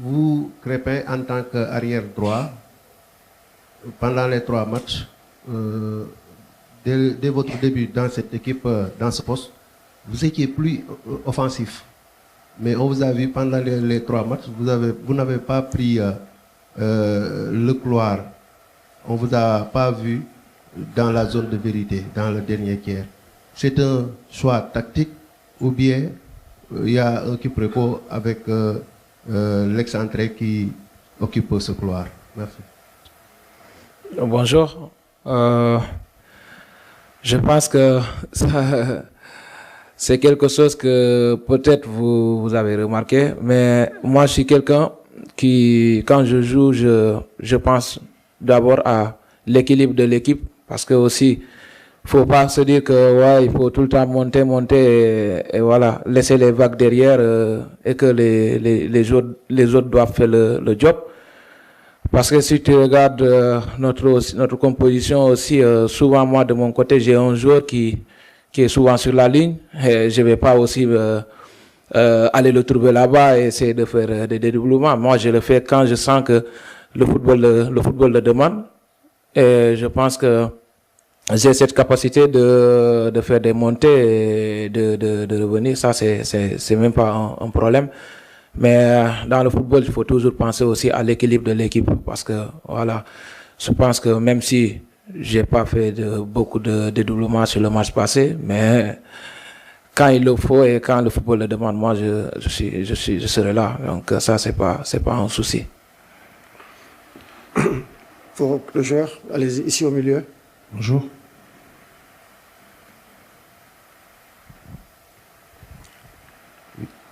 vous, Crépin, en tant qu'arrière droit, pendant les 3 matchs, dès votre début dans cette équipe, dans ce poste, vous étiez plus offensif. Mais on vous a vu pendant les 3 matchs, vous n'avez pas pris le couloir. On ne vous a pas vu dans la zone de vérité, dans le dernier tiers. C'est un choix tactique ou bien il y a un quiproquo avec l'excentré qui occupe ce couloir. Merci. Bonjour. Je pense que c'est quelque chose que peut-être vous avez remarqué, mais moi je suis quelqu'un qui, quand je joue, je pense d'abord à l'équilibre de l'équipe, parce que aussi, faut pas se dire que ouais, il faut tout le temps monter et voilà, laisser les vagues derrière et que les autres doivent faire le job. Parce que si tu regardes notre composition aussi, souvent moi de mon côté, j'ai un joueur qui est souvent sur la ligne et je vais pas aussi aller le trouver là-bas et essayer de faire des dédoublements. Moi, je le fais quand je sens que le football le demande. Et je pense que j'ai cette capacité de faire des montées et de revenir. Ça, c'est même pas un problème. Mais dans le football, il faut toujours penser aussi à l'équilibre de l'équipe. Parce que, voilà, je pense que même si j'ai pas fait beaucoup de dédoublements sur le match passé, mais quand il le faut et quand le football le demande, moi, je serai là. Donc, ça, c'est pas un souci. Pour le joueur, allez-y, ici au milieu. Bonjour.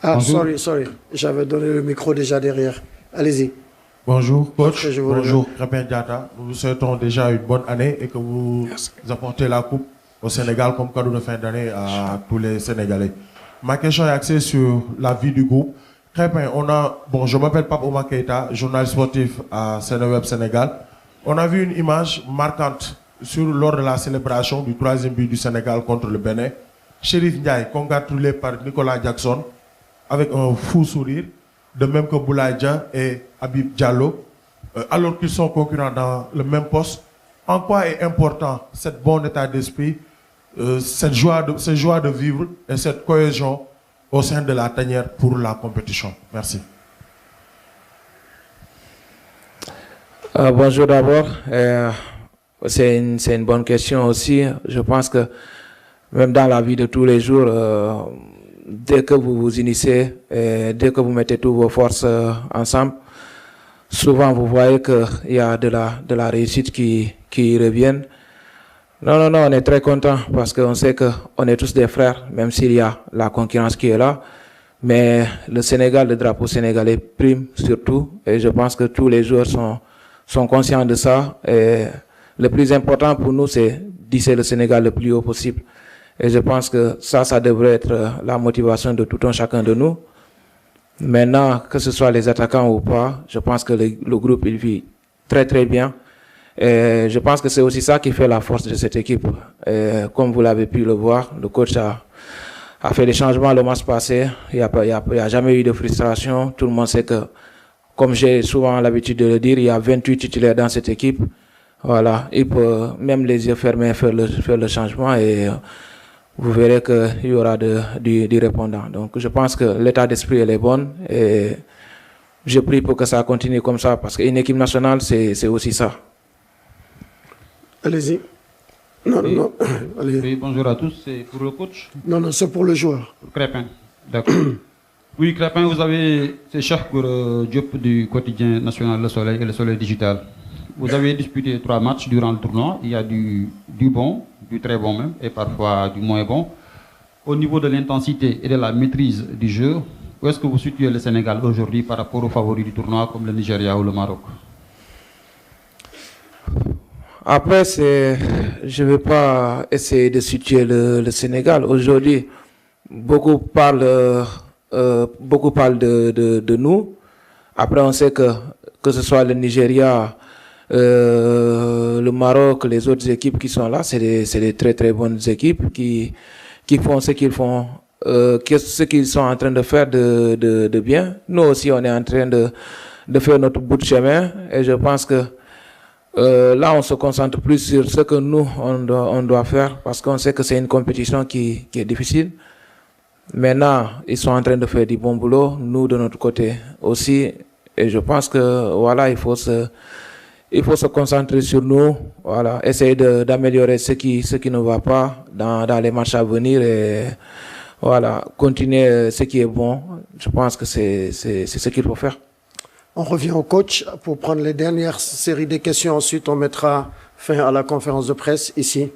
Ah, Bonjour. sorry. J'avais donné le micro déjà derrière. Allez-y. Bonjour, coach. Je vous Bonjour, Crépin Diatta. Nous vous souhaitons déjà une bonne année et que vous apportez la coupe au Sénégal comme cadeau de fin d'année à tous les Sénégalais. Ma question est axée sur la vie du groupe. Crépin, je m'appelle Pape Oumar Keïta, journaliste sportif à Sénéweb Sénégal. On a vu une image marquante lors de la célébration du 3e but du Sénégal contre le Bénin. Chérif Ndiaye, congratulé par Nicolas Jackson, avec un fou sourire, de même que Boulaye Dia et Habib Diallo, alors qu'ils sont concurrents dans le même poste. En quoi est important cette bon état d'esprit, cette joie de vivre et cette cohésion au sein de la tanière pour la compétition? Merci. Bonjour d'abord. C'est une bonne question aussi. Je pense que même dans la vie de tous les jours, dès que vous vous unissez, dès que vous mettez toutes vos forces ensemble, souvent vous voyez qu'il y a de la réussite qui reviennent. Non, on est très content parce qu'on sait qu'on est tous des frères, même s'il y a la concurrence qui est là. Mais le Sénégal, le drapeau sénégalais prime surtout, et je pense que tous les joueurs sont conscients de ça. Et le plus important pour nous, c'est d'hisser le Sénégal le plus haut possible. Et je pense que ça devrait être la motivation de tout un chacun de nous. Maintenant, que ce soit les attaquants ou pas, je pense que le groupe, il vit très très bien. Et je pense que c'est aussi ça qui fait la force de cette équipe. Et comme vous l'avez pu le voir, le coach a fait des changements le match passé. Il n'y a jamais eu de frustration. Tout le monde sait que, comme j'ai souvent l'habitude de le dire, il y a 28 titulaires dans cette équipe. Voilà, il peut même les yeux fermés faire le changement et vous verrez qu'il y aura du répondant. Donc je pense que l'état d'esprit elle est bonne et je prie pour que ça continue comme ça parce qu'une équipe nationale c'est aussi ça. Allez-y. Non. Allez. Oui, bonjour à tous, c'est pour le coach. Non, c'est pour le joueur. Pour Crépin, d'accord. Oui, Crépin, vous avez, c'est Cheikh Diop du quotidien national Le Soleil et Le Soleil Digital. Vous avez disputé 3 matchs durant le tournoi. Il y a du bon, du très bon même, et parfois du moins bon. Au niveau de l'intensité et de la maîtrise du jeu, où est-ce que vous situez le Sénégal aujourd'hui par rapport aux favoris du tournoi comme le Nigeria ou le Maroc? Après, je ne vais pas essayer de situer le Sénégal. Aujourd'hui, beaucoup parlent de nous. Après, on sait que ce soit le Nigeria, le Maroc, les autres équipes qui sont là, c'est des très très bonnes équipes qui font ce qu'ils font ce qu'ils sont en train de faire de bien. Nous aussi, on est en train de faire notre bout de chemin. Et je pense que là, on se concentre plus sur ce que nous, on doit faire, parce qu'on sait que c'est une compétition qui est difficile. Maintenant, ils sont en train de faire du bon boulot, nous de notre côté aussi. Et je pense que voilà, il faut se concentrer sur nous, voilà, essayer d'améliorer ce qui ne va pas dans les matchs à venir et voilà, continuer ce qui est bon. Je pense que c'est ce qu'il faut faire. On revient au coach pour prendre les dernières séries de questions. Ensuite, on mettra fin à la conférence de presse ici.